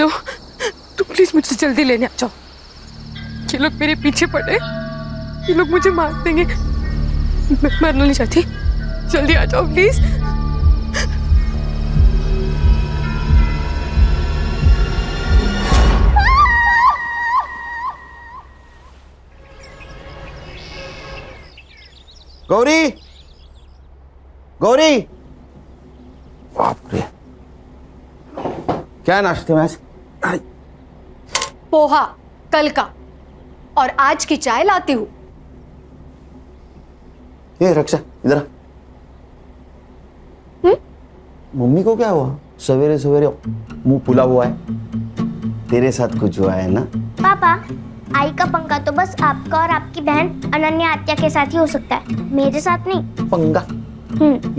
Hello, तुम please मुझसे जल्दी लेने आ जाओ। ये लोग मेरे पीछे पड़े, ये लोग मुझे मार देंगे। मैं मरना नहीं चाहती, जल्दी आ जाओ प्लीज। गौरी, गौरी, बाप रे, क्या नाश्ते में आज? पोहा कल का, और आज की चाय लाती हूँ। ये रक्षा इधर आ। मम्मी को क्या हुआ? सवेरे सवेरे मुंह फुला हुआ है। तेरे साथ कुछ हुआ है ना? पापा, आई का पंगा तो बस आपका और आपकी बहन अनन्या आत्या के साथ ही हो सकता है, मेरे साथ नहीं। पंगा?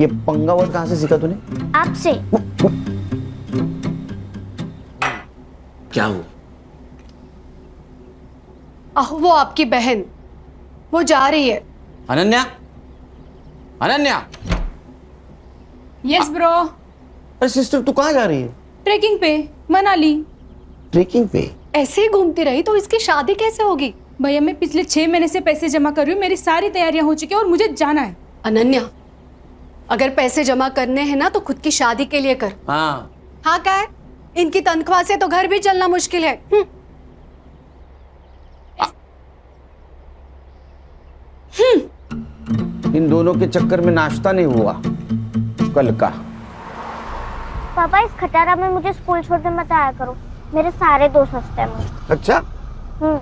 ये पंगा वर्ड कहाँ से सीखा तूने? आपसे। क्या हुआ? वो आपकी बहन, वो जा रही है। अनन्या, अनन्या। Yes bro. अरे सिस्टर, तू कहाँ जा रही है? ट्रेकिंग पे, मनाली। ट्रेकिंग पे? ऐसे ही घूमती रही तो इसकी शादी कैसे होगी? भैया मैं पिछले 6 महीने से पैसे जमा कर रही हूँ, मेरी सारी तैयारियां हो चुकी है और मुझे जाना है। अनन्या, अगर पैसे जमा करने हैं ना तो खुद की शादी के लिए कर। हाँ। हाँ क्या है? इनकी तनख्वाह से तो घर भी चलना मुश्किल है। इन दोनों के चक्कर में नाश्ता नहीं हुआ कल का। पापा, इस खटारा में मुझे स्कूल छोड़ने मत आया करो, मेरे सारे दोस्त हंसते हैं मुझे। अच्छा,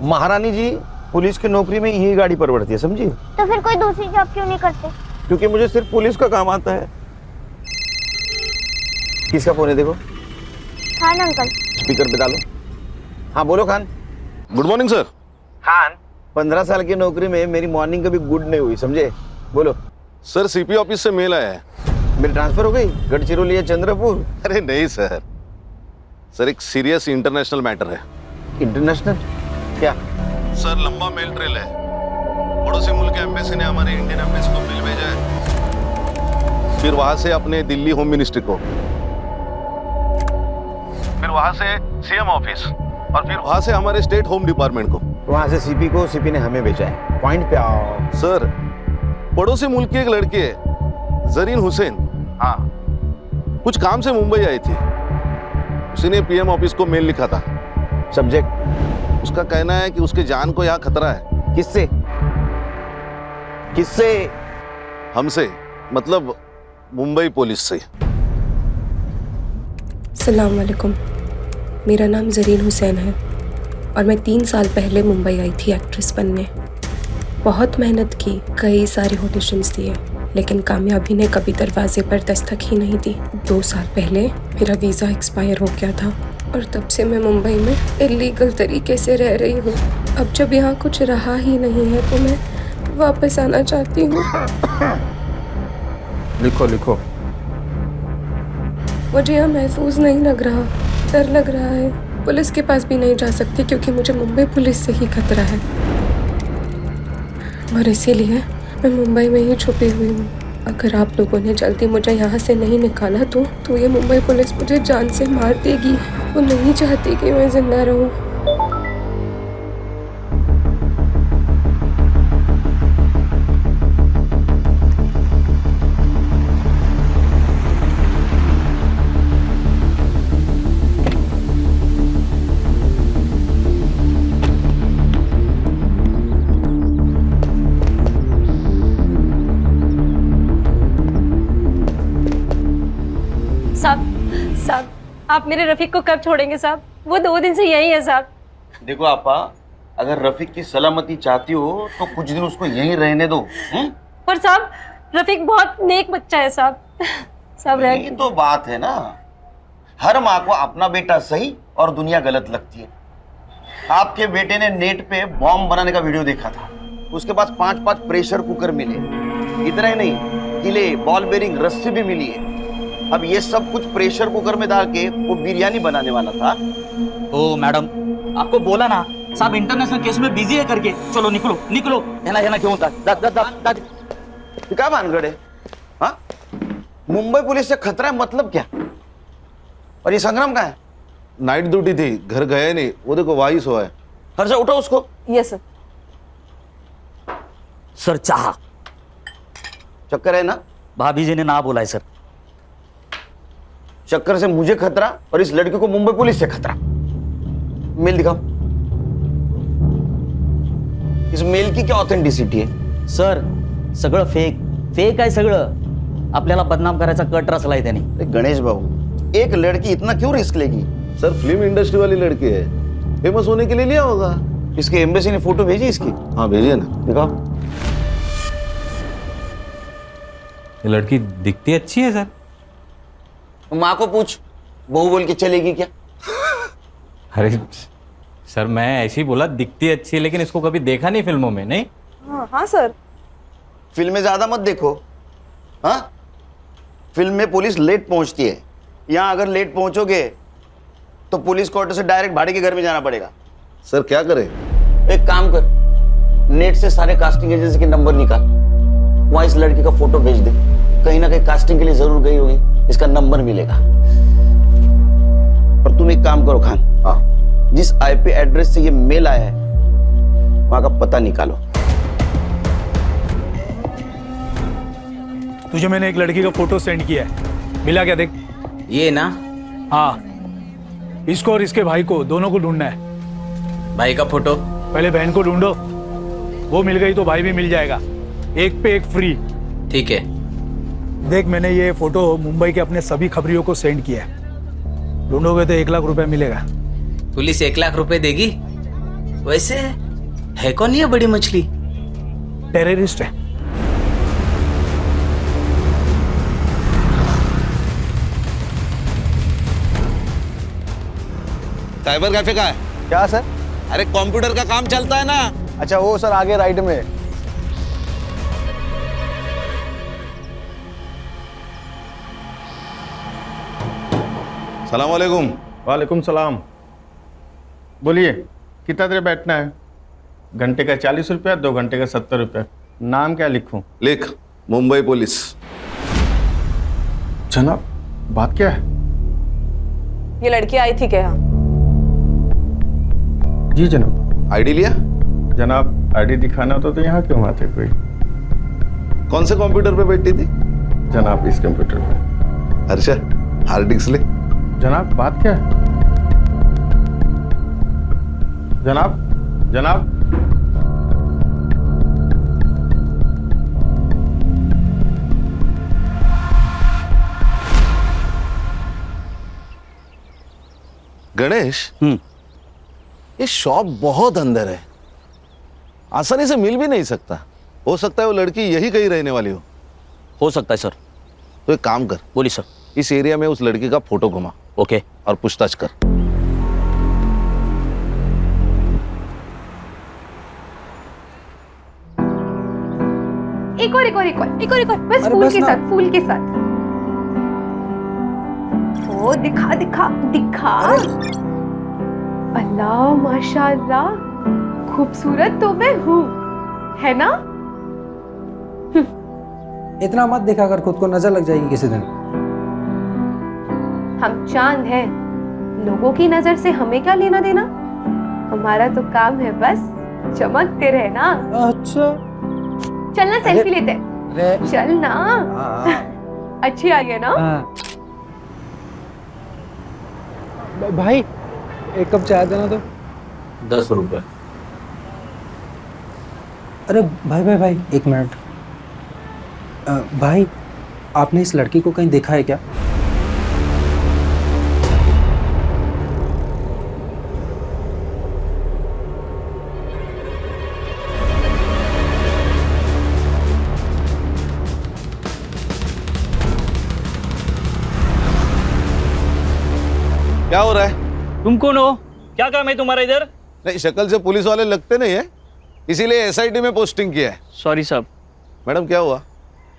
महारानी जी पुलिस की नौकरी में यही गाड़ी परवड़ती है, समझी? तो फिर कोई दूसरी जॉब क्यों नहीं करते? क्योंकि मुझे सिर्फ पुलिस का काम आता है। किसका फोन है देखो? खान अंकल। स्पीकर पे डालो। हाँ बोलो Khan. Good morning sir. Khan, 15 साल की नौकरी में मेरी मॉर्निंग कभी गुड नहीं हुई, समझे? बोलो। सर सीपी ऑफिस से मेल आया है। मेरी ट्रांसफर हो गई गढ़चिरौली या चंद्रपुर? अरे नहीं सर, सर एक सीरियस इंटरनेशनल मैटर है। इंटरनेशनल? क्या? सर लंबा मेल ट्रेल है। पड़ोसी मुल्क के एम्बेसी ने हमारे इंडियन एम्बेसी को मेल भेजा है, फिर वहां से अपने दिल्ली होम मिनिस्ट्री को, फिर वहां से सीएम ऑफिस, और फिर वहां से हमारे स्टेट होम डिपार्टमेंट को। वहां से सीपी को, सीपी ने हमें भेजा है। पॉइंट पे आओ। सर पड़ोसी मुल्क की एक लड़की है जरीन हुसैन, हाँ, कुछ काम से मुंबई आई थी। उसी ने पीएम ऑफिस को मेल लिखा था। सब्जेक्ट? उसका कहना है कि उसके जान को यहाँ खतरा है। किससे? किससे? हमसे, मतलब मुंबई पुलिस से। अस्सलाम वालेकुम, मेरा नाम जरीन हुसैन है और मैं 3 साल पहले मुंबई आई थी एक्ट्रेस बनने। बहुत मेहनत की, कई सारे ऑडिशंस दिए, लेकिन कामयाबी ने कभी दरवाजे पर दस्तक ही नहीं दी। 2 साल पहले मेरा वीज़ा एक्सपायर हो गया था और तब से मैं मुंबई में इलीगल तरीके से रह रही हूँ। अब जब यहाँ कुछ रहा ही नहीं है तो मैं वापस आना चाहती हूँ। लिखो लिखो। मुझे यहाँ महफूज नहीं लग रहा, डर लग रहा है। पुलिस के पास भी नहीं जा सकती क्योंकि मुझे मुंबई पुलिस से ही खतरा है, और इसीलिए मैं मुंबई में ही छुपी हुई हूँ। अगर आप लोगों ने जल्दी मुझे यहाँ से नहीं निकाला तो ये मुंबई पुलिस मुझे जान से मार देगी। वो नहीं चाहती कि मैं जिंदा रहूँ। साहब, आप मेरे रफीक को कब छोड़ेंगे साहब? वो 2 दिन से यही है साहब। देखो आपा, अगर रफीक की सलामती चाहती हो तो कुछ दिन उसको यहीं रहने दो। पर साहब रफीक बहुत नेक बच्चा है साहब। साहब ये तो बात है ना, हर माँ को अपना बेटा सही और दुनिया गलत लगती है। आपके बेटे ने नेट पे बॉम्ब बनाने का वीडियो देखा था, उसके पास 5-5 प्रेशर कुकर मिले। इतना ही नहीं, किले, बॉल बेरिंग, रस्सी भी मिली है। अब ये सब कुछ प्रेशर कुकर में डाल के वो बिरयानी बनाने वाला था। ओ मैडम, आपको बोला ना साहब इंटरनेशनल केस में बिजी है करके। चलो निकलो निकलो, है ना क्यों था? क्या भानगढ़ है? हाँ, मुंबई पुलिस से खतरा है मतलब क्या? और ये संग्राम कहाँ है? नाइट ड्यूटी थी, घर गया नहीं, वो देखो वही सोया है। हर्षा उठो उसको। Yes sir. सर चाह चक्कर है ना? भाभी जी ने ना बोला है सर। चक्कर से मुझे खतरा और इस लड़के को मुंबई पुलिस से खतरा। मेल दिखाओ। इस मेल की क्या ऑथेंटिसिटी है? सर सगळं फेक आहे सगळं। आपल्याला बदनाम करायचा कट रचलाय त्याने। अरे गणेश बाबू, एक लड़की इतना क्यों रिस्क लेगी? सर फिल्म इंडस्ट्री वाली लड़की है, फेमस होने के लिए लिया होगा। इसके एम्बेसी ने फोटो भेजी इसकी? हाँ भेजिए ना। दिखाओ। ये लड़की दिखती अच्छी है सर। माँ को पूछ, बहू बोल के चलेगी क्या? अरे सर मैं ऐसे ही बोला दिखती अच्छी है, लेकिन इसको कभी देखा नहीं फिल्मों में। नहीं हाँ सर। फिल्में ज्यादा मत देखो। हाँ, फिल्म में पुलिस लेट पहुंचती है, यहाँ अगर लेट पहुंचोगे तो पुलिस क्वार्टर से डायरेक्ट भाड़े के घर में जाना पड़ेगा। सर क्या करें? एक काम कर, नेट से सारे कास्टिंग एजेंसी के नंबर निकाल, वहां इस लड़की का फोटो भेज दे। कहीं ना कहीं कास्टिंग के लिए जरूर गई होगी, इसका नंबर मिलेगा। पर तुम एक काम करो खान, हाँ, जिस आईपी एड्रेस से ये मेल आया है वहां का पता निकालो। तुझे मैंने एक लड़की का फोटो सेंड किया है, मिला क्या देख? ये ना? हाँ, इसको और इसके भाई को, दोनों को ढूंढना है। भाई का फोटो? पहले बहन को ढूंढो, वो मिल गई तो भाई भी मिल जाएगा, एक पे एक फ्री। ठीक है। देख मैंने ये फोटो मुंबई के अपने सभी खबरियों को सेंड किया है, ढूंढोगे तो 1 लाख रुपए मिलेगा। पुलिस 1 लाख रुपए देगी? वैसे है कौन ये बड़ी मछली? टेररिस्ट है। साइबर कैफे का है क्या सर? अरे कंप्यूटर का काम चलता है ना। अच्छा वो सर आगे राइट में। सलाम वालेकुम। वालेकुम सलाम। बोलिए कितना देर बैठना है? घंटे का 40 रुपया, 2 घंटे का 70 रुपया। नाम क्या लिखूं? लिख, मुंबई पुलिस। जनाब बात क्या है? ये लड़की आई थी क्या? जी जनाब। आईडी लिया? जनाब आईडी दिखाना होता तो यहाँ क्यों आते कोई? कौन से कंप्यूटर पे बैठी थी? जनाब इस कंप्यूटर पे। हर्षा हार्ड डिस्क ले। जनाब बात क्या है? जनाब जनाब गणेश, ये शॉप बहुत अंदर है, आसानी से मिल भी नहीं सकता। हो सकता है वो लड़की यही कहीं रहने वाली हो सकता है सर। तो एक काम कर, बोली सर। इस एरिया में उस लड़की का फोटो घुमा। ओके। और पूछताछ कर। एक और बस फूल के साथ। ओ दिखा दिखा दिखा। अल्लाह माशाअल्लाह, खूबसूरत तो मैं हूँ, है ना? इतना मत दिखा कर खुद को, नजर लग जाएगी किसी दिन। हम चांद हैं, लोगों की नजर से हमें क्या लेना देना? हमारा तो काम है बस चमकते रहना। अच्छा चलना सेल्फी लेते हैं। चल ना। अच्छी आई है ना? भाई एक कप चाय देना तो। 10 रुपए। अरे भाई 1 मिनट। भाई आपने इस लड़की को कहीं देखा है क्या? क्या हो रहा है? तुम कौन हो? क्या काम है तुम्हारा इधर? नहीं, शक्ल से पुलिस वाले लगते नहीं है, इसीलिए एसआईटी में पोस्टिंग किया है। सॉरी साहब। मैडम क्या हुआ?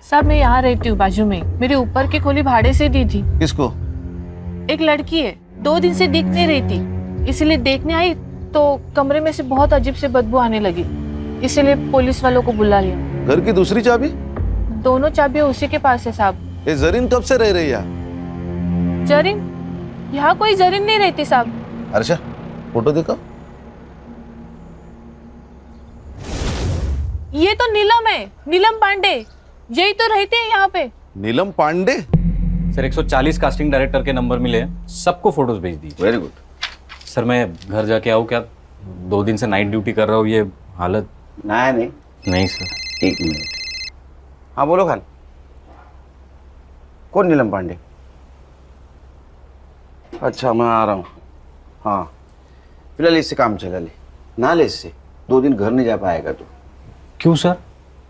साहब मैं यहाँ रहती हूँ बाजू में, मेरे ऊपर की खोली भाड़े से दी थी। किसको? एक लड़की है, 2 दिन से दिख नहीं रही थी, इसलिए देखने आई तो कमरे में से बहुत अजीब से बदबू आने लगी, इसलिए पुलिस वालों को बुला लिया। घर की दूसरी चाबी? दोनों चाबियां उसी के पास है साहब। ये जरीन कब से रह रही है? जरीन? यहाँ कोई जरीन नहीं रहती साहब। हर्षा फोटो देखो। ये तो नीलम है, नीलम पांडे। यही तो रहते हैं यहाँ पे। नीलम पांडे? सर 140 कास्टिंग डायरेक्टर के नंबर मिले हैं, सबको फोटोज भेज दीजिए। Very good. सर मैं घर जाके आऊँ क्या? 2 दिन से नाइट ड्यूटी कर रहा हूँ, ये हालत। नहीं सर। 1 मिनट। हाँ बोलो खान। कौन नीलम पांडे? अच्छा मैं आ रहा हूँ। हाँ फिलहाल इससे काम चला ले, ना ले इससे। 2 दिन घर नहीं जा पाएगा तू। क्यों सर?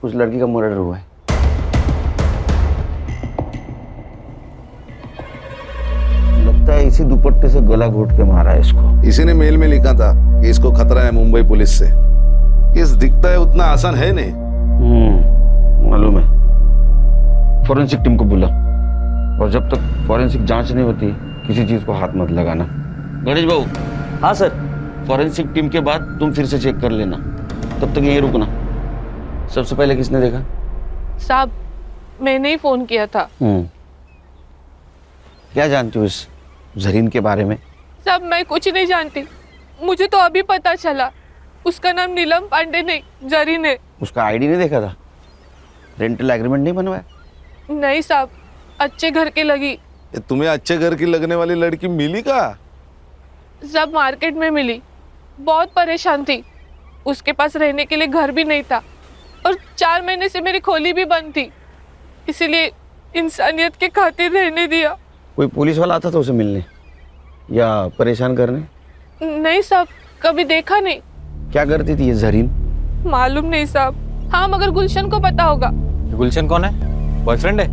उस लड़की का मर्डर हुआ है। लगता है इसी दुपट्टे से गला घोट के मारा है इसको। इसी ने मेल में लिखा था कि इसको खतरा है मुंबई पुलिस से। केस दिखता है उतना आसान है नहीं। मालूम है। फॉरेंसिक टीम को बुला, और जब तक फॉरेंसिक जांच नहीं होती किसी चीज को हाथ मत लगाना। गणेश बाबू। हाँ सर। फॉरेंसिक टीम के बाद तुम फिर से चेक कर लेना, तब तक यहीं रुकना। सबसे पहले किसने देखा? साहब मैंने ही फोन किया था। क्या जानती हो इस जरीन के बारे में? साहब मैं कुछ नहीं जानती, मुझे तो अभी पता चला। उसका नाम नीलम पांडे नहीं जरीन है। उसका आईडी नहीं देखा था? रेंटल एग्रीमेंट नहीं बनवाया? नहीं साहब, अच्छे घर के लगी। तुम्हें अच्छे घर की लगने वाली लड़की मिली का? सब मार्केट में मिली, बहुत परेशान थी। उसके पास रहने के लिए घर भी नहीं था, और 4 महीने से मेरी खोली भी बंद थी, इसीलिए इंसानियत के खातिर रहने दिया। कोई पुलिस वाला आता था उसे मिलने या परेशान करने? नहीं साहब, कभी देखा नहीं। क्या करती थी ये जरीन? मालूम नहीं साहब। हाँ मगर गुलशन को पता होगा। गुलशन कौन है? बॉयफ्रेंड है?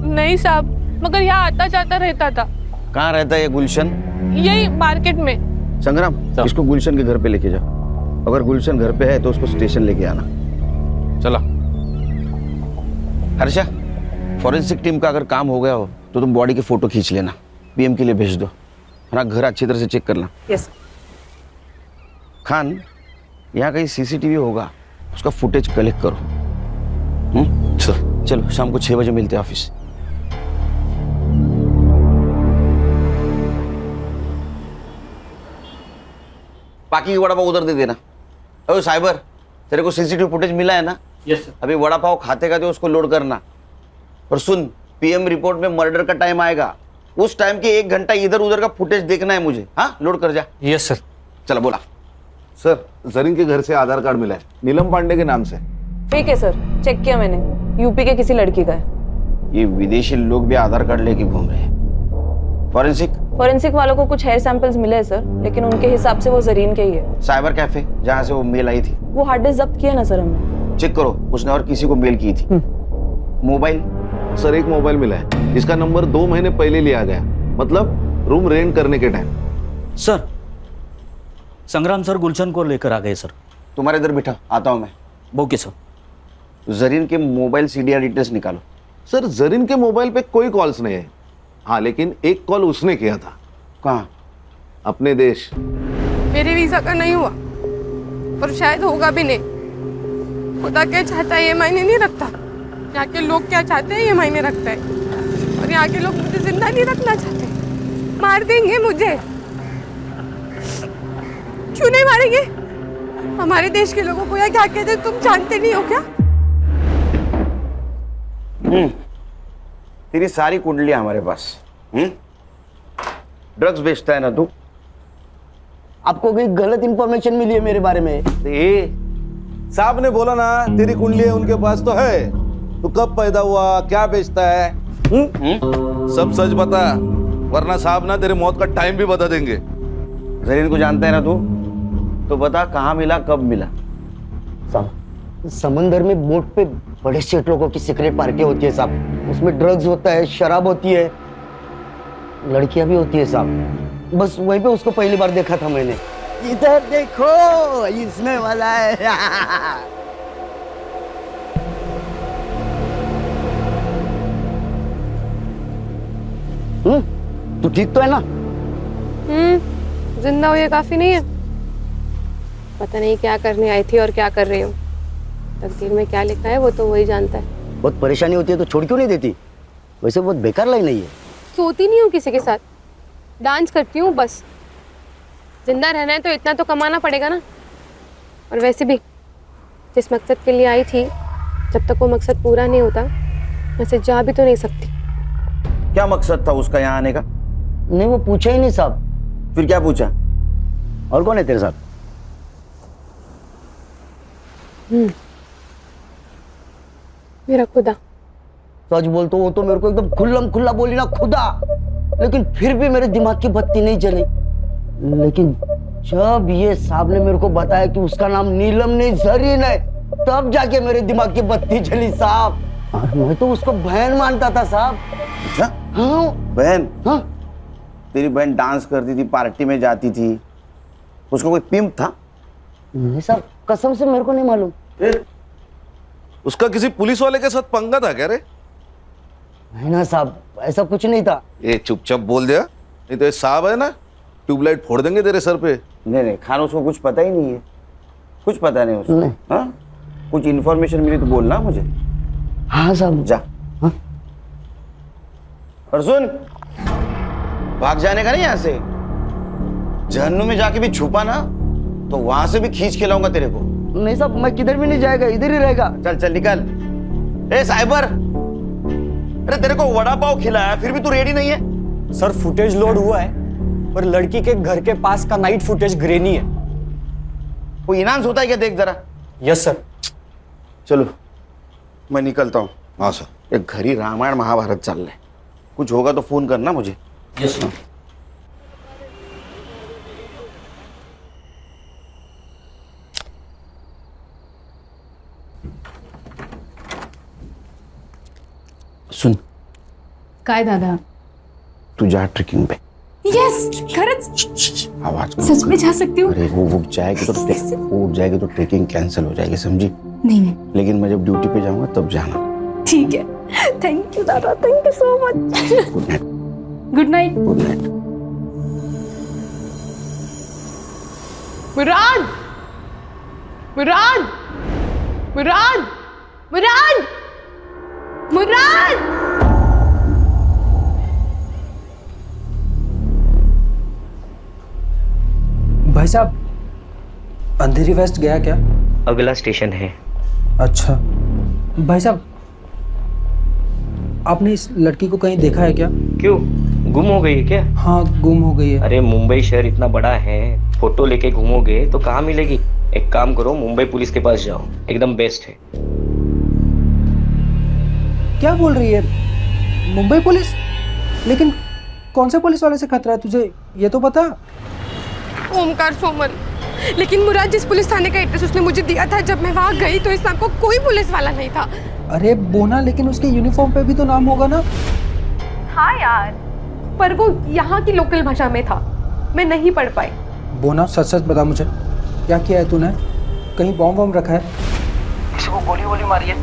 नहीं साहब, मगर यहाँ आता जाता रहता था। कहाँ रहता है ये गुलशन? यही मार्केट में। संग्राम, इसको गुलशन के घर पे लेके जाओ। अगर गुलशन घर पे है तो उसको स्टेशन लेके आना। चला। हर्षा, फॉरेंसिक टीम का अगर काम हो गया हो तो तुम बॉडी के फोटो खींच लेना, पीएम के लिए भेज दो। है ना, घर अच्छी तरह से चेक करना। यस। खान, यहाँ कहीं सीसीटीवी होगा, उसका फुटेज कलेक्ट करो। चलो शाम को 6 बजे मिलते हैं ऑफिस। बाकी की वड़ा पाव उधर दे देना। अरे साइबर, तेरे को सीसीटीवी फुटेज मिला है ना? Yes sir. अभी वड़ा पाव खाते खाते उसको लोड करना। और सुन, पीएम रिपोर्ट में मर्डर का टाइम आएगा, उस टाइम के 1 घंटा इधर उधर का फुटेज देखना है मुझे। हाँ, लोड कर जा। Yes sir. चलो बोला। सर जरीन के घर से आधार कार्ड मिला है, नीलम पांडे के नाम से। ठीक है सर, चेक किया मैंने, यूपी के किसी लड़की का है। ये विदेशी लोग भी आधार कार्ड लेके घूम रहे हैं। फॉरेंसिक वालों को कुछ हेयर सैंपल्स मिले हैं सर, लेकिन उनके हिसाब से वो जरीन के ही है। साइबर कैफे जहाँ से वो मेल आई थी, वो हार्ड डिस्क जब्त किया ना सर हमने। चेक करो, उसने और किसी को मेल की थी। मोबाइल? सर एक मोबाइल मिला है, इसका नंबर 2 महीने पहले लिया गया, मतलब रूम रेंट करने के टाइम। सर संग्राम सर गुलशन को लेकर आ गए सर। तुम्हारे इधर बिठा, आता हूँ मैं। Okay sir. जरीन के मोबाइल सीडीआर डिटेल्स निकालो। सर जरीन के मोबाइल पे कोई कॉल्स नहीं है। हाँ लेकिन एक कॉल उसने किया था। कहाँ? अपने देश। मेरे वीजा का नहीं हुआ, और शायद होगा भी नहीं। खुदा क्या चाहता है ये मायने नहीं रखता, यहाँ के लोग क्या चाहते हैं ये मायने रखता है। और यहाँ के लोग मुझे जिंदा नहीं रखना चाहते, मार देंगे मुझे। क्यों नहीं मारेंगे? हमारे देश के लोगों को या क्या कहते हैं तुम जानते नहीं हो क्या? तेरी सारी कुंडलियां हमारे पास। ड्रग्स बेचता है ना तू? आपको कोई गलत इंफॉर्मेशन मिली है मेरे बारे में? साहब ने बोला ना तेरी कुंडली उनके पास तो है। तू कब पैदा हुआ, क्या बेचता है? सब सच बता, वरना साहब ना तेरे मौत का टाइम भी बता देंगे। जरीन को जानता है ना तू? तो बता कहाँ मिला, कब मिला? समंदर में बोट पे बड़े सेठ लोगों की सीक्रेट पार्टी होती है साहब, उसमें ड्रग्स होता है, शराब होती है, लड़कियां भी होती है साहब। बस वहीं पे उसको पहली बार देखा था मैंने। इधर देखो, इसमें वाला है। तू ठीक तो है ना? जिंदा हो ये काफी नहीं है। पता नहीं क्या करने आई थी और क्या कर रही हूँ। तकदीर में क्या लिखा है वो तो वही जानता है। बहुत परेशानी होती है तो छोड़ क्यों नहीं देती? वैसे बहुत बेकार लाइन नहीं है। सोती नहीं हूँ किसी के साथ, डांस करती हूँ बस। जिंदा रहना है तो इतना तो कमाना पड़ेगा ना। और वैसे भी जिस मकसद के लिए आई थी, जब तक वो मकसद पूरा नहीं होता वैसे जा भी तो नहीं सकती। क्या मकसद था उसका यहाँ आने का? नहीं, वो पूछा ही नहीं साहब। फिर क्या पूछा? और कौन है तेरे साथ? मेरा खुदा। सच बोल तो वो तो मेरे को एकदम खुल्लम खुल्ला बोली ना, खुदा। लेकिन फिर भी मेरे दिमाग की बत्ती नहीं जली। लेकिन जब ये साहब ने मेरे को बताया कि उसका नाम नीलम नहीं जरीन है, तब जाके मेरे दिमाग की बत्ती जली साहब। और मैं तो उसको बहन मानता था साहब। अच्छा? हाँ बहन? हाँ। तेरी बहन डांस करती थी, पार्टी में जाती थी, उसका कोई पिंप था? नहीं साहब, कसम से मेरे को नहीं मालूम। उसका किसी पुलिस वाले के साथ पंगा था क्या रे? नहीं ना साहब, ऐसा कुछ नहीं था। ये चुपचाप बोल दिया, नहीं तो ये साहब है ना, ट्यूबलाइट फोड़ देंगे तेरे सर पे। नहीं खान, उसको कुछ पता ही नहीं है, कुछ पता नहीं उसको। हाँ, कुछ इन्फॉर्मेशन मिली तो बोलना मुझे। हाँ साहब। जा। हाँ? और सुन, भाग जाने का नहीं यहाँ से। जहन्नुम में जाके भी छुपा ना तो वहां से भी खींच के लाऊंगा तेरे को। नहीं साहब, मैं किधर भी नहीं जाएगा, इधर ही रहेगा। चल चल निकल। ए साइबर, अरे तेरे को वड़ा पाव खिलाया फिर भी तू रेडी नहीं है? सर फुटेज लोड हुआ है, पर लड़की के घर के पास का नाइट फुटेज ग्रेनी है। कोई इनाम होता है क्या? देख जरा। Yes sir. चलो मैं निकलता हूँ। हाँ सर। एक घर ही रामायण महाभारत चल रहा है, कुछ होगा तो फोन करना मुझे। Yes sir. सुन काय दादा? तू जा ट्रेकिंग पे। यस, खरंच आवाज सच में जा सकती हूँ? अरे वो उठ जाएगी तो ट्रेकिंग कैंसिल हो जाएगी, समझी? नहीं। लेकिन मैं जब ड्यूटी पे जाऊंगा तब जाना। ठीक है, थैंक यू दादा, thank you so much. Good night. Good night. Good night. Murad, Murad, Murad, Murad, Murad. भाई साहब, अंधेरी वेस्ट गया क्या? अगला स्टेशन है। अच्छा भाई साहब, आपने इस लड़की को कहीं देखा है क्या? क्यों, गुम हो गई है क्या? हाँ, गुम हो गई है। अरे मुंबई शहर इतना बड़ा है, फोटो लेके घूमोगे तो कहाँ मिलेगी? एक काम करो, मुंबई पुलिस के पास जाओ, एकदम बेस्ट है। क्या बोल रही है? मुंबई पुलिस? लेकिन कौन से पुलिस वाले से खतरा है तुझे, ये तो बता। ओमकार सोमन, लेकिन मुराद जिस पुलिस थाने का एड्रेस उसने मुझे दिया था, जब मैं वहाँ गई तो इस नाम को कोई पुलिस वाला नहीं था। अरे बोना, लेकिन उसके यूनिफॉर्म पे भी तो नाम होगा ना? हाँ यार, पर वो यहाँ की लोकल भाषा में था, मैं नहीं पढ़ पाई। बोना, सच सच बता मुझे, क्या किया है तूने? कहीं बॉम्ब वॉम्ब रखा है? किसी को गोली वोली मारी है?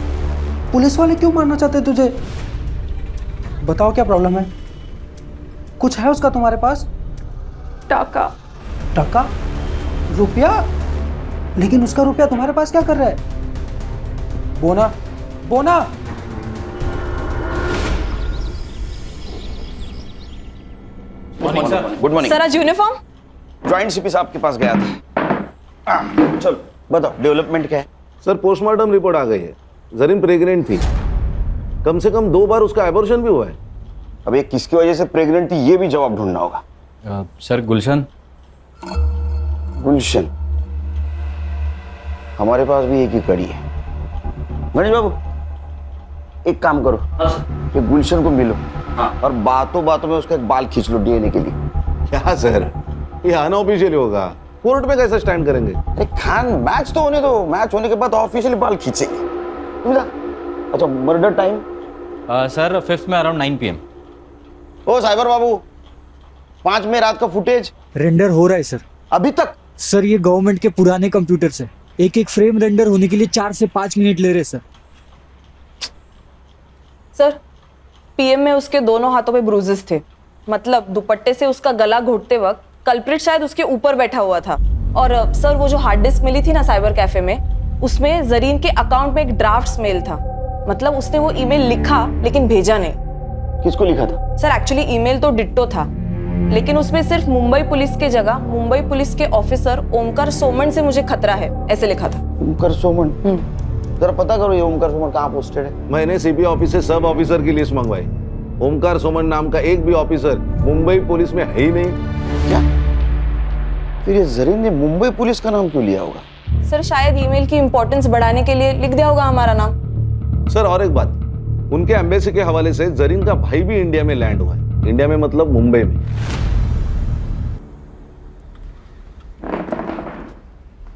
पुलिस वाले क्यों मारना चाहते हैं तुझे? बताओ क्या प्रॉब्लम है? कुछ है उसका तुम्हारे पास? टाका। टका? रुपया? लेकिन उसका रुपया तुम्हारे पास क्या कर रहा है? बोना, बोना। गुड मॉर्निंग सर, आज यूनिफॉर्म? ज्वाइंट सीपी साहब के पास गया था। चलो बताओ, डेवलपमेंट क्या है? सर पोस्टमार्टम रिपोर्ट आ गई है, जरीन प्रेग्नेंट थी, कम से कम 2 बार उसका एबॉर्शन भी हुआ है। अब ये किसकी वजह से प्रेग्नेंट थी, ये भी जवाब ढूंढना होगा। सर गुलशन। गुलशन, हमारे पास भी एक ही कड़ी है। गणेश बाबू, एक काम करो, ये गुलशन को मिलो और बातों बातों में उसका एक बाल खींच लो डीएनए के लिए। क्या सर, ये अनऑफिशियली होगा, कोर्ट में कैसे स्टैंड करेंगे? अरे खान, मैच तो होने दो, मैच होने के बाद ऑफिशियली बाल खींचेंगे। अच्छा, मर्डर टाइम? सर 5th में अराउंड 9 PM। ओ साइबर बाबू, 5 में रात का फुटेज रेंडर हो रहा है सर। अभी तक? सर ये गवर्नमेंट के पुराने कंप्यूटर से एक एक फ्रेम रेंडर होने के लिए 4 से 5 मिनट ले रहे सर। सर, पीएम में उसके दोनों हाथों पे ब्रूजेस थे, मतलब दुपट्टे से उसका गला घोटते वक्त कल्प्रिट शायद उसके ऊपर बैठा हुआ था। और सर, वो जो हार्ड डिस्क मिली थी ना साइबर कैफे में, उसमें जरीन के अकाउंट में एक ड्राफ्ट मेल था, मतलब उसने वो ईमेल लिखा लेकिन भेजा नहीं। किसको लिखा था? सर एक्चुअली ईमेल तो डिट्टो था, लेकिन उसमें सिर्फ मुंबई पुलिस के जगह मुंबई पुलिस के ऑफिसर ओमकार सोमन से मुझे खतरा है ऐसे लिखा था। ओमकार सोमन? जरा पता करो ये ओमकार सोमन कहाँ पोस्टेड है। मैंने सीपी ऑफिस से सब ऑफिसर की लिस्ट मंगवाई। ओमकार सोमन नाम का एक भी ऑफिसर मुंबई पुलिस में है ही नहीं। क्या? फिर ये जरीन ने मुंबई पुलिस का नाम क्यों लिया होगा? सर शायद ईमेल की इंपॉर्टेंस बढ़ाने के लिए लिख दिया होगा हमारा नाम। सर और एक बात, उनके एम्बेसी के हवाले से जरीन का भाई भी इंडिया में लैंड हुआ है। इंडिया में मतलब मुंबई में।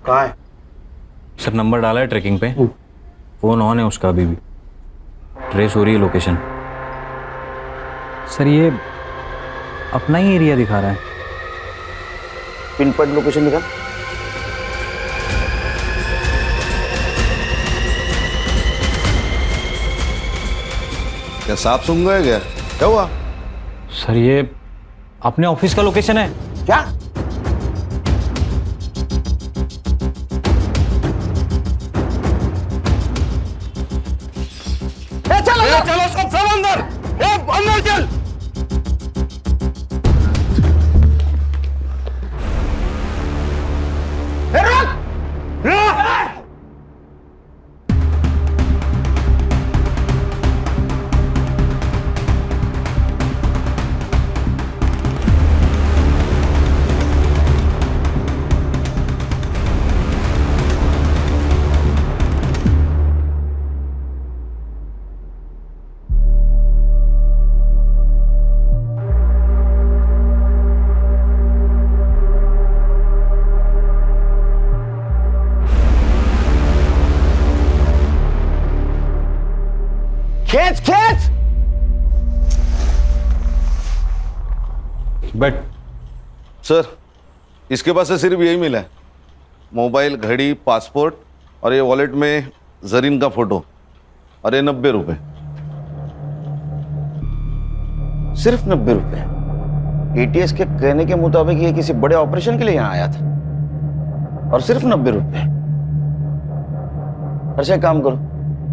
कहाँ है? सर नंबर डाला है ट्रैकिंग पे, फोन ऑन है उसका अभी भी, ट्रेस हो रही है लोकेशन। सर ये अपना ही एरिया दिखा रहा है। पिन पॉइंट लोकेशन निकाल। क्या सांप सूंघ गया क्या? क्या हुआ? सर ये अपने ऑफिस का लोकेशन है। क्या? चलो सब अंदर, अंदर चल। खींच खींच। बट सर इसके पास से सिर्फ यही मिला है, मोबाइल, घड़ी, पासपोर्ट और ये वॉलेट में जरीन का फोटो और ये 90 रुपए। सिर्फ 90 रुपए? एटीएस के कहने के मुताबिक ये किसी बड़े ऑपरेशन के लिए यहाँ आया था और सिर्फ 90 रुपए। अच्छा एक काम करो,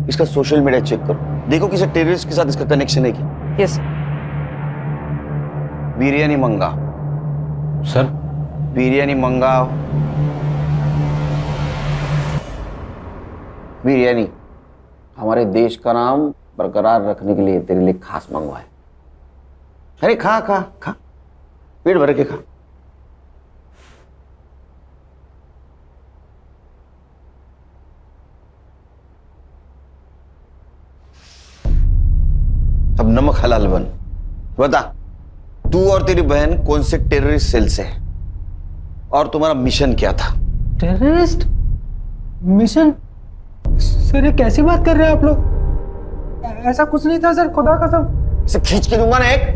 इसका सोशल मीडिया चेक करो, देखो किसी टेररिस्ट के साथ इसका कनेक्शन है क्या। यस बिरयानी मंगाओ। सर बिरयानी मंगाओ। बिरयानी हमारे देश का नाम बरकरार रखने के लिए तेरे लिए खास मंगवाए। अरे खा खा खा, पेट भर के खा। अब नमक हलाल बन। बता तू और तेरी बहन कौन से टेररिस्ट सेल से है और तुम्हारा मिशन क्या था? Terrorist mission? सर ये कैसी बात कर रहे हैं आप लोग? ऐसा कुछ नहीं था सर, खुदा कसम। इसे खींच के दूंगा ना एक।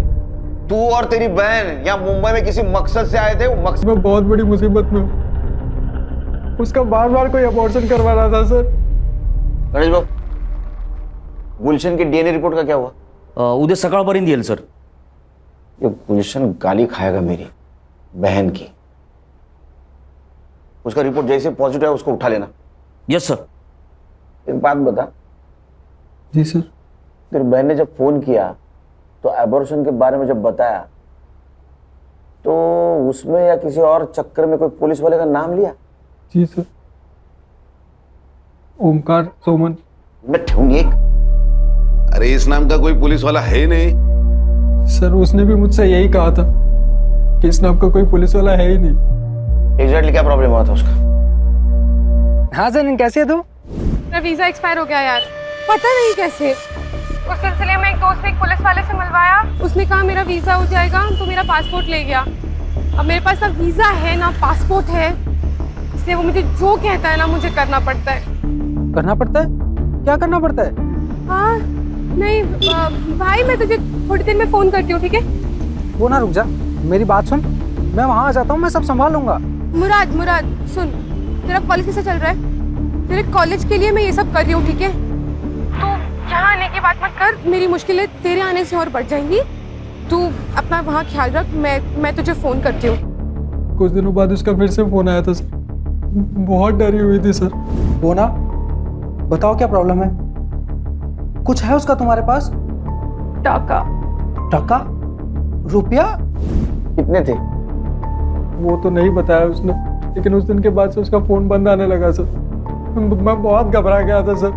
तू और तेरी बहन यहाँ मुंबई में किसी मकसद से आए थे। वो मकसद मैं बहुत बड़ी मुसीबत में हूँ। उसका बार बार कोई अबॉर्शन करवा रहा था सर। गणेश बाबू, गुलशन की डीएनए रिपोर्ट का क्या हुआ? उद्या सकाळपर्यंत येईल सर। ये गुलशन गाली खाएगा मेरी बहन की। उसका रिपोर्ट जैसे पॉजिटिव है उसको उठा लेना। Yes sir. एक बात बता। जी सर। तेरी बहन ने जब फोन किया तो एबॉर्शन के बारे में जब बताया तो उसमें या किसी और चक्कर में कोई पुलिस वाले का नाम लिया? जी सर, ओमकार सोमन। मैं ठेऊंगी एक। अरे इस नाम का कोई पुलिस वाला है नहीं। सर उसने भी मुझसे यही कहा था कि इस नाम का कोई पुलिस वाला है ही नहीं। एग्जैक्टली क्या प्रॉब्लम हुआ था उसका? हाँ जरीन कैसे है तू? मेरा वीजा एक्सपायर हो गया यार, पता नहीं कैसे। उस सिलसिले में एक दोस्त ने एक पुलिस वाले से मिलवाया। उसने कहा मेरा वीजा हो जाएगा, तो मेरा पासपोर्ट ले गया। अब मेरे पास ना वीजा है ना पासपोर्ट है, इसलिए वो मुझे जो कहता है ना मुझे करना पड़ता है। करना पड़ता है? क्या करना पड़ता है? हाँ नहीं भाई, मैं तुझे थोड़ी देर में फोन करती हूँ, ठीक है? वो ना रुक जा, मेरी बात सुन। मैं वहाँ आ जाता हूँ, मैं सब संभाल लूंगा। मुराद सुन, तेरा कॉलेज कैसा चल रहा है? तेरे कॉलेज के लिए मैं ये सब कर रही हूँ, ठीक है? तो यहाँ आने की बात मत कर, मेरी मुश्किलें तेरे आने से और बढ़ जाएंगी। तू अपना वहाँ ख्याल रख, मैं तुझे फोन करती हूँ। कुछ दिनों बाद उसका फिर से फोन आया था सर। बहुत डरी हुई थी सर। वो ना बताओ क्या प्रॉब्लम है? कुछ है उसका तुम्हारे पास? टाका। टाका? रुपया? कितने थे? वो तो नहीं बताया उसने, लेकिन उस दिन के बाद से उसका फोन बंद आने लगा सर। मैं बहुत घबरा गया था सर,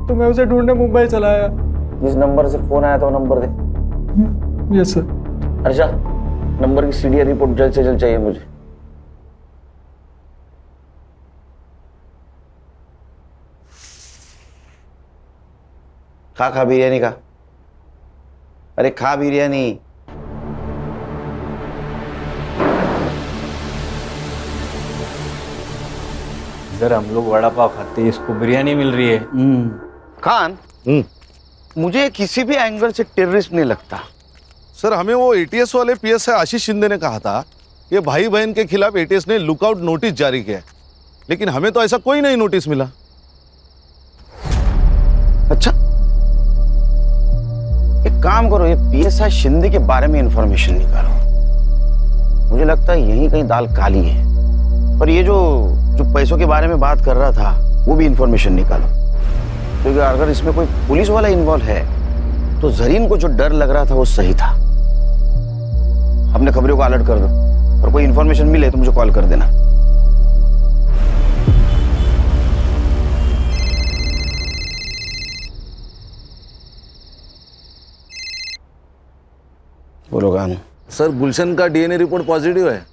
तो मैं उसे ढूंढने मुंबई चला आया। जिस नंबर से फोन आया था वो नंबर दे। Yes sir. अच्छा, नंबर की सीडीआर रिपोर्ट जल्द से जल्द चाहिए मुझे। खा बिरयानी का। अरे खा बिरयानी। इधर हम लोग वड़ा पाव खाते हैं, इसको बिरयानी मिल रही है। खान, मुझे किसी भी एंगल से टेररिस्ट नहीं लगता। सर, हमें वो एटीएस वाले पीएसआई आशीष शिंदे ने कहा था कि भाई बहन के खिलाफ एटीएस ने लुकआउट नोटिस जारी किया, लेकिन हमें तो ऐसा कोई नहीं नोटिस मिला। अच्छा, एक काम करो, ये पीएसआई शिंदे के बारे में इंफॉर्मेशन निकालो। मुझे लगता है यहीं कहीं दाल काली है। और ये जो पैसों के बारे में बात कर रहा था, वो भी इंफॉर्मेशन निकालो, क्योंकि अगर इसमें कोई पुलिस वाला इन्वॉल्व है तो जरीन को जो डर लग रहा था वो सही था। अपने खबरों को अलर्ट कर दो, और कोई इंफॉर्मेशन मिले तो मुझे कॉल कर देना। बोलो कान। सर, गुलशन का डीएनए रिपोर्ट पॉजिटिव है।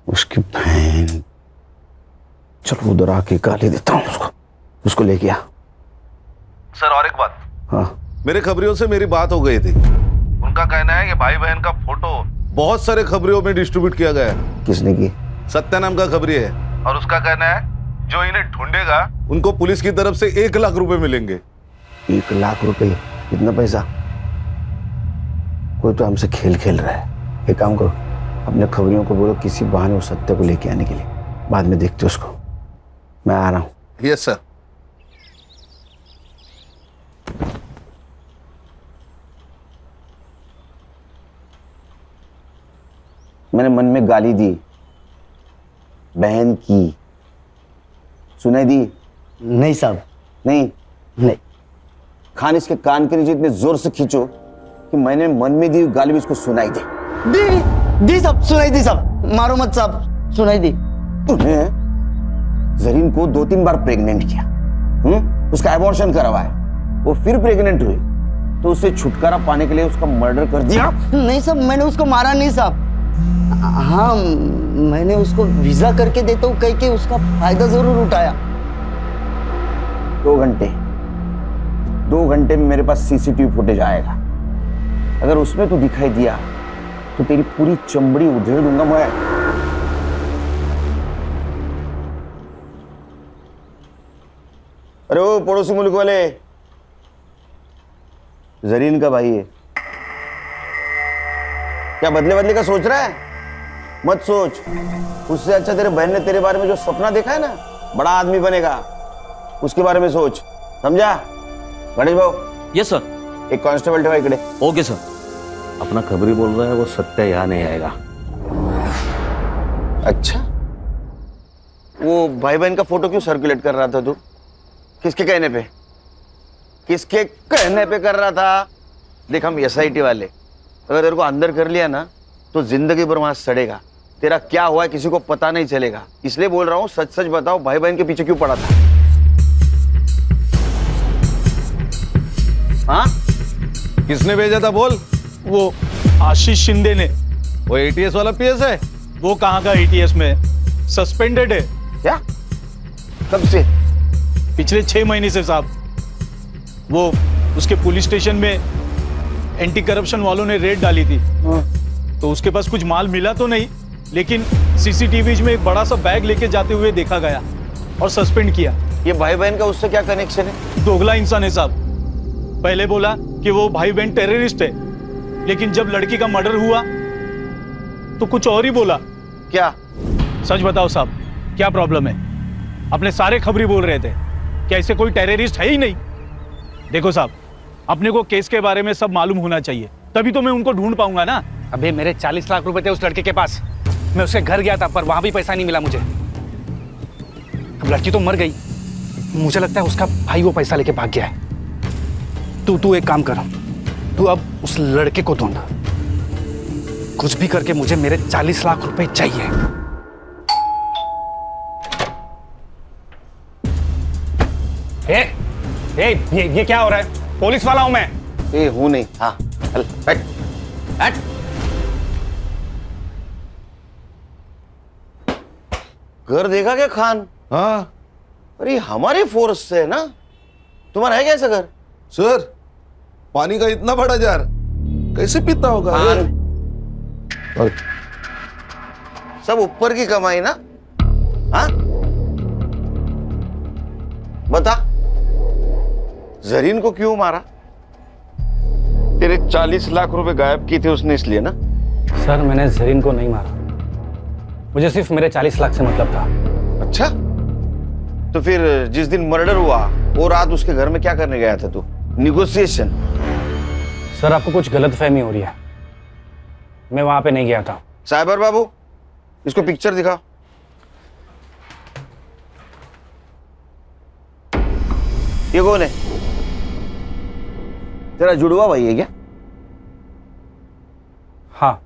उसकी बहन, चलो उधर आके गाली देता हूँ उसको लेके आ। सर, और एक बात। हाँ, मेरे खबरियों से मेरी बात हो गई थी। उनका कहना है कि भाई बहन का फोटो बहुत सारे खबरियों में डिस्ट्रीब्यूट किया गया है। किसने की? सत्या नाम का खबरी है, और उसका कहना है जो इन्हें ढूंढेगा उनको पुलिस की तरफ से 1 लाख रुपए मिलेंगे। 1 लाख रुपए? इतना पैसा? कोई तो हमसे खेल खेल रहा है। एक काम करो, अपने खबरियों को बोलो किसी बहाने उस सत्य को लेके आने के लिए, बाद में देखते उसको। मैं आ रहा हूं। Yes sir. मैंने मन में गाली दी, बहन की, सुनाई दी? नहीं साहब। नहीं। खान, इसके कान के नीचे इतने जोर से खींचो कि मैंने मन में दी गाली भी इसको सुनाई दे। दी साहब, सुनाई दी साहब। मारो मत साहब, सुनाई दी। तूने जरीन को 2-3 बार प्रेग्नेंट किया, उसका एबॉर्शन करवाया, वो फिर प्रेग्नेंट हुई, तो उससे छुटकारा पाने के लिए उसका मर्डर कर दिया? नहीं साहब, मैंने उसको मारा नहीं साहब। हाँ, मैंने उसको वीजा करके देता हूँ कह के उसका फायदा जरूर उठाया। 2 घंटे में मेरे पास सीसीटीवी फुटेज आएगा। अगर उसमें तू दिखाई दिया तो तेरी पूरी चमड़ी उधेड़ दूंगा मैं। अरे वो पड़ोसी मुल्क वाले, जरीन का भाई है क्या? बदले का सोच रहा है? मत सोच। उससे अच्छा तेरे बहन ने तेरे बारे में जो सपना देखा है ना, बड़ा आदमी बनेगा, उसके बारे में सोच। समझा? गणेश भाऊ। Yes sir. एक कांस्टेबल ठेवा इकडे। Okay sir. अपना खबरी बोल रहा है वो सत्या यहाँ नहीं आएगा। अच्छा, वो भाई बहन का फोटो क्यों सर्कुलेट कर रहा था तू? किसके कहने पे? किसके कहने पे कर रहा था? देख, हम एसआईटी वाले, अगर तेरे को अंदर कर लिया ना तो जिंदगी भर वहां सड़ेगा। तेरा क्या हुआ है किसी को पता नहीं चलेगा। इसलिए बोल रहा हूँ, सच सच बताओ, भाई बहन के पीछे क्यों पड़ा था? हाँ? किसने भेजा था बोल? वो आशीष शिंदे ने। वो एटीएस वाला पीएस है? वो कहाँ का एटीएस में? सस्पेंडेड है। क्या? कब से? पिछले 6 महीने से साहब। वो उसके पुलिस स्टेशन में एंटी करप्शन वालों ने रेड डाली थी, तो उसके पास कुछ माल मिला तो नहीं, लेकिन सीसीटीवी में एक बड़ा सा बैग लेके जाते हुए देखा गया और सस्पेंड किया। ये भाई बहन का उससे क्या कनेक्शन है? दोगला इंसान है साहब। पहले बोला कि वो भाई बहन टेररिस्ट है, लेकिन जब लड़की का मर्डर हुआ तो कुछ और ही बोला। क्या? सच बताओ साहब, क्या प्रॉब्लम है? अपने सारे खबरी बोल रहे थे कि ऐसे कोई टेररिस्ट है ही नहीं। देखो साहब, अपने को केस के बारे में सब मालूम होना चाहिए, तभी तो मैं उनको ढूंढ पाऊंगा ना। अबे मेरे 40 लाख रुपए थे उस लड़के के पास। मैं उसके घर गया था, पर वहां भी पैसा नहीं मिला मुझे। अब लड़की तो मर गई, मुझे लगता है उसका भाई वो पैसा लेके भाग गया है। तू एक काम कर, तू अब उस लड़के को ढूंढ। कुछ भी करके मुझे मेरे 40 लाख रुपए चाहिए। ये क्या हो रहा है? पुलिस वाला हूं मैं। हूं नहीं। हाँ चल बैठ बैठ। घर देखा क्या खान? हाँ अरे हमारी फोर्स से है ना। तुम्हारा है कैसा घर? सर पानी का इतना बड़ा जार कैसे पीता होगा? और सब ऊपर की कमाई ना। हाँ बता जरीन को क्यों मारा? तेरे 40 लाख रुपए गायब किए थे उसने इसलिए ना? सर मैंने जरीन को नहीं मारा, मुझे सिर्फ मेरे 40 लाख से मतलब था। अच्छा तो फिर जिस दिन मर्डर हुआ वो रात उसके घर में क्या करने गया था तू? निगोशिएशन? सर आपको कुछ गलतफहमी हो रही है, मैं वहां पे नहीं गया था। साइबर बाबू इसको पिक्चर दिखाओ। ये कौन है? तेरा जुड़वा भाई है क्या? हाँ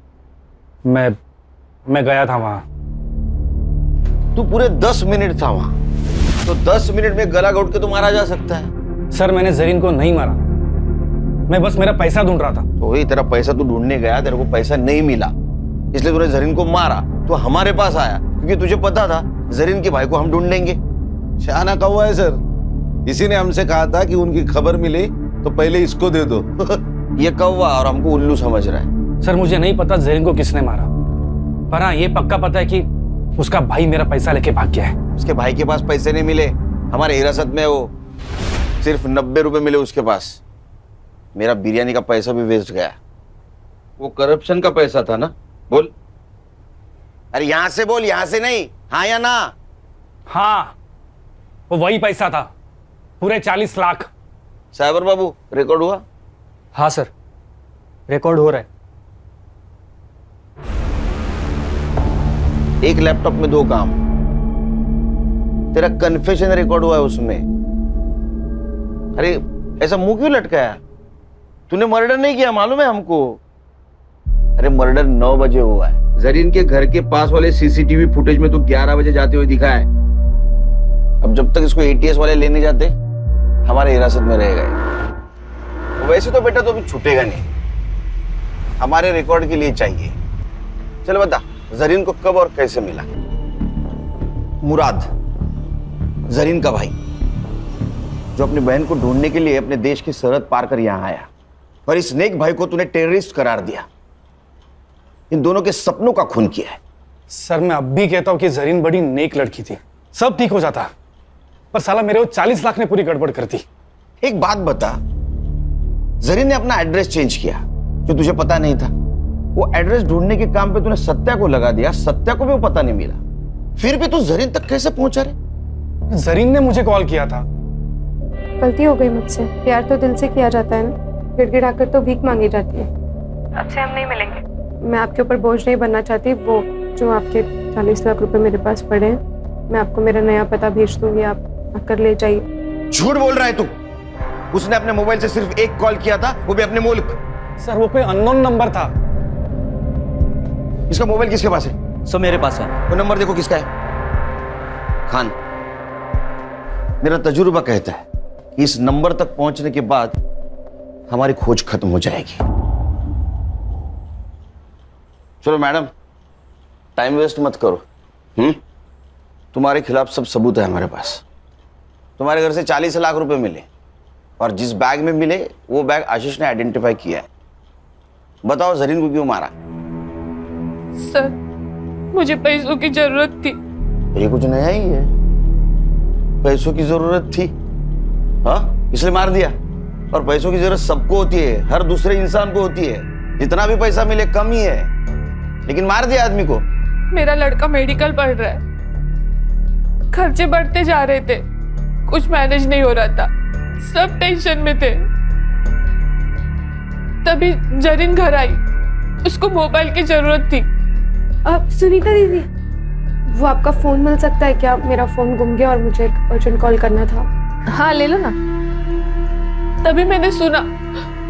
मैं गया था वहां। तू पूरे 10 मिनट था वहां, तो 10 मिनट में गला घोट के तो मारा जा सकता है। सर मैंने जरीन को नहीं मारा, मैं बस मेरा पैसा ढूंढ रहा था। तो वही तेरा पैसा तू ढूंढने गया, तेरे को पैसा नहीं मिला इसलिए तूने जरीन को मारा। तो हमारे पास आया क्योंकि तुझे पता था जरीन के भाई को हम ढूंढ लेंगे। शाना कौवा है सर, इसी ने हमसे कहा था कि उनकी खबर मिले तो पहले इसको दे दो। ये कौवा और हमको उल्लू समझ रहा है। सर मुझे नहीं पता जरीन को किसने मारा, पर हाँ ये पक्का पता है कि उसका भाई मेरा पैसा लेके भाग गया है। उसके भाई के पास पैसे नहीं मिले, हमारे हिरासत में वो सिर्फ 90 रुपए मिले उसके पास। मेरा बिरयानी का पैसा भी वेस्ट गया। वो करप्शन का पैसा था ना? बोल। अरे यहां से बोल, यहां से नहीं। हाँ या ना? हाँ वो वही पैसा था, पूरे 40 लाख। साइबर बाबू रिकॉर्ड हुआ? हाँ सर रिकॉर्ड हो रहा है। एक लैपटॉप में 2 काम। तेरा कन्फेशन रिकॉर्ड हुआ है उसमें। अरे ऐसा मुंह क्यों लटकाया? तूने मर्डर नहीं किया, मालूम है हमको। अरे मर्डर 9 बजे हुआ है। जरीन के घर के पास वाले सीसीटीवी फुटेज में तू 11 बजे जाते हुए दिखा है। अब जब तक इसको एटीएस वाले लेने जाते हमारे हिरासत में रहेगा। वैसे तो बेटा तो अभी छूटेगा नहीं, हमारे रिकॉर्ड के लिए चाहिए। चल बता जरीन को कब और कैसे मिला? मुराद जरीन का भाई, जो अपनी बहन को ढूंढने के लिए अपने देश की सरहद पार कर यहां आया, और इस नेक भाई को तूने टेररिस्ट करार दिया। इन दोनों के सपनों का खून किया है। सर मैं अब भी कहता हूं कि जरीन बड़ी नेक लड़की थी, सब ठीक हो जाता, पर साला मेरे वो 40 लाख ने पूरी गड़बड़ कर दी। एक बात बता, जरीन ने अपना एड्रेस चेंज किया जो तुझे पता नहीं था। वो एड्रेस ढूंढने के काम पे तूने सत्या को लगा दिया, सत्या को भी वो पता नहीं मिला। फिर भी तू जरीन तक कैसे पहुंचा रे? जरीन ने मुझे कॉल किया था। गलती हो गई मुझसे, प्यार तो दिल से किया जाता है ना, गिड़गिड़ाकर तो भीख मांगी जाती है। अब से हम नहीं मिलेंगे। मैं आपके ऊपर बोझ नहीं बनना चाहती। वो जो आपके 40 लाख रुपए मेरे पास पड़े हैं, मैं आपको मेरा नया पता भेज दूंगी, आप आकर ले जाइए। झूठ बोल रहा है तू। उसने अपने मोबाइल से सिर्फ एक कॉल किया था, वो भी अपने मुल्क। सर वो कोई अननोन नंबर था। इसका मोबाइल किसके पास है? सर मेरे पास है। वो नंबर देखो किसका है। खान, मेरा तजुर्बा कहता है कि इस नंबर तक पहुंचने के बाद हमारी खोज खत्म हो जाएगी। चलो मैडम, टाइम वेस्ट मत करो। तुम्हारे खिलाफ सब सबूत है हमारे पास। तुम्हारे घर से 40 लाख रुपए मिले, और जिस बैग में मिले वो बैग आशीष ने आइडेंटिफाई किया है। बताओ जरीन को क्यों मारा? सर मुझे पैसों की जरूरत थी। ये कुछ नया ही है, पैसों की जरूरत थी हाँ इसलिए मार दिया। और पैसों की जरूरत सबको होती है, हर दूसरे इंसान को होती है। जितना भी पैसा मिले कम ही है, लेकिन मार दिया आदमी को। मेरा लड़का मेडिकल पढ़ रहा है, खर्चे बढ़ते जा रहे थे, कुछ मैनेज नहीं हो रहा था, सब टेंशन में थे। तभी जरीन घर आई, उसको मोबाइल की जरूरत थी। अब सुनीता दीदी, वो आपका फोन मिल सकता है क्या? मेरा फोन गुम गया और मुझे एक अर्जेंट कॉल करना था। हाँ ले लो ना। तभी मैंने सुना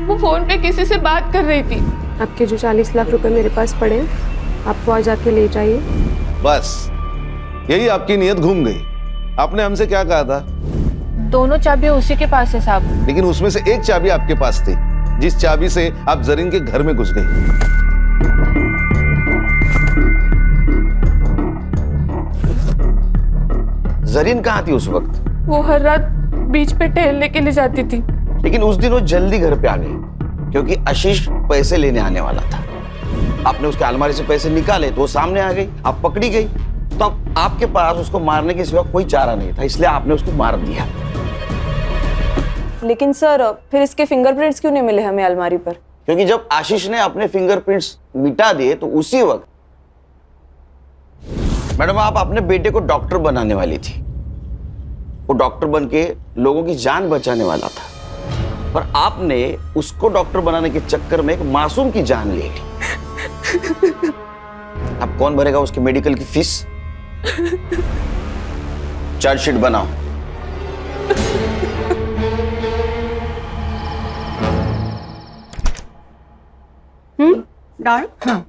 वो फोन पे किसी से बात कर रही थी। आपके जो 40 लाख रुपए मेरे पास पड़े हैं, आप वहाँ जाके ले जाइए। बस यही आपकी नीयत घूम गई। आपने हमसे क्या कहा था? दोनों चाबियां उसी के पास है साहब। लेकिन उसमें से एक चाबी आपके पास थी, जिस चाबी से आप जरीन के घर में घुस गई। जरीन कहाँ थी उस वक्त? वो हर रात बीच पे टहलने के लिए जाती थी। लेकिन उस दिन वो जल्दी घर पे आ गई क्योंकि आशीष पैसे लेने आने वाला था। आपने उसके अलमारी से पैसे निकाले तो वो सामने आ गई, आप पकड़ी गई। तो अब आपके पास उसको मारने के सिवा कोई चारा नहीं था, इसलिए आपने उसको मार दिया। लेकिन सर फिर इसके फिंगरप्रिंट्स क्यों नहीं मिले हमें अलमारी पर? क्योंकि जब आशीष ने अपने फिंगरप्रिंट्स मिटा दिए तो उसी वक्त मैडम आप अपने बेटे को डॉक्टर बनाने वाली थी। वो डॉक्टर बन के लोगों की जान बचाने वाला था, पर आपने उसको डॉक्टर बनाने के चक्कर में एक मासूम की जान ले ली। अब कौन भरेगा उसके मेडिकल की फीस? चार्जशीट बनाओ। डॉन हाँ।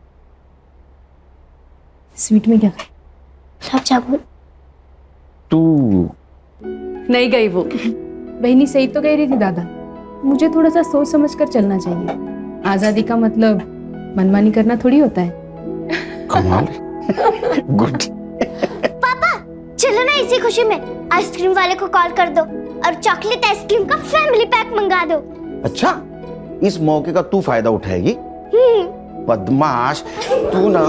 स्वीट में क्या खाए? सब चाबुल। तू नहीं गई वो। बहनी सही तो कह रही थी दादा, मुझे थोड़ा सा सोच समझ कर चलना चाहिए। आजादी का मतलब मनमानी करना थोड़ी होता है। कमाल। गुड। पापा चलो ना, इसी खुशी में आइसक्रीम वाले को कॉल कर दो और चॉकलेट आइसक्रीम का फैमिली पैक मंगा दो। अच्छा, इस मौके का तू फायदा उठाएगी? बदमाश तू ना।